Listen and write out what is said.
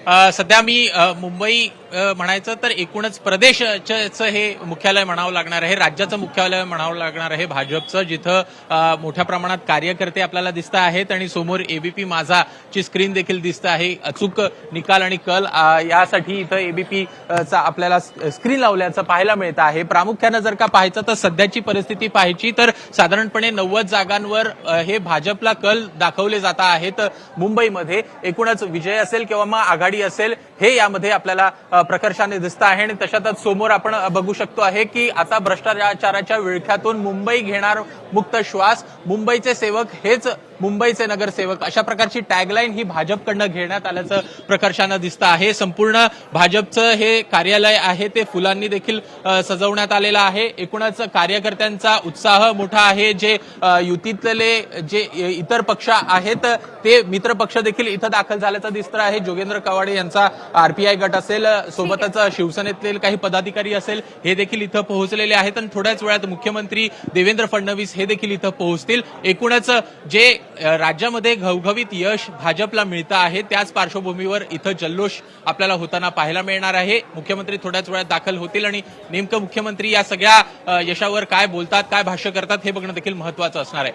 सध्या मी मुंबई म्हणायचं तर एकूणच प्रदेशचं हे मुख्यालय म्हणावं लागणार आहे, राज्याचं मुख्यालय म्हणावं लागणार आहे भाजपचं, जिथं मोठ्या प्रमाणात कार्यकर्ते आपल्याला दिसत आहेत आणि समोर एबीपी माझाची स्क्रीन देखील दिसत आहे. अचूक निकाल आणि कल यासाठी इथं एबीपीचा आपल्याला स्क्रीन लावल्याचं पाहायला मिळत आहे. प्रामुख्यानं जर का पाहायचं तर सध्याची परिस्थिती पाहायची तर साधारणपणे 90 जागांवर हे भाजपला कल दाखवले जात आहेत मुंबईमध्ये. एकूणच विजय असेल किंवा मग आघाडी असेल हे यामध्ये आपल्याला प्रकर्षाने दिसत आहे. आणि तशातच समोर आपण बघू शकतो आहे की आता भ्रष्टाचाराच्या विळख्यातून मुंबई घेणार मुक्त श्वास, मुंबईचे सेवक हेच मुंबईचे नगरसेवक, अशा प्रकारची टॅगलाईन ही भाजपकडनं घेण्यात आल्याचं प्रकर्षानं दिसतं आहे. संपूर्ण भाजपचं हे कार्यालय आहे ते फुलांनी देखील सजवण्यात आलेलं आहे. एकूणच कार्यकर्त्यांचा उत्साह मोठा आहे. जे युतीतले जे इतर पक्ष आहेत ते मित्र पक्ष देखील इथं दाखल झाल्याचं दिसतं आहे. जोगेंद्र कवाडे यांचा आरपीआय गट असेल, सोबतच शिवसेनेतले काही पदाधिकारी असेल, हे देखील इथं पोहोचलेले आहेत आणि थोड्याच वेळात मुख्यमंत्री देवेंद्र फडणवीस हे देखील इथं पोहोचतील. एकूणच जे राज्यामध्ये घवघवीत यश भाजपला मिळतं आहे त्याच पार्श्वभूमीवर इथं जल्लोष आपल्याला होताना पाहायला मिळणार आहे. मुख्यमंत्री थोड्याच वेळात दाखल होतील आणि नेमकं मुख्यमंत्री या सगळ्या यशावर काय बोलतात, काय भाष्य करतात हे बघणं देखील महत्वाचं असणार आहे.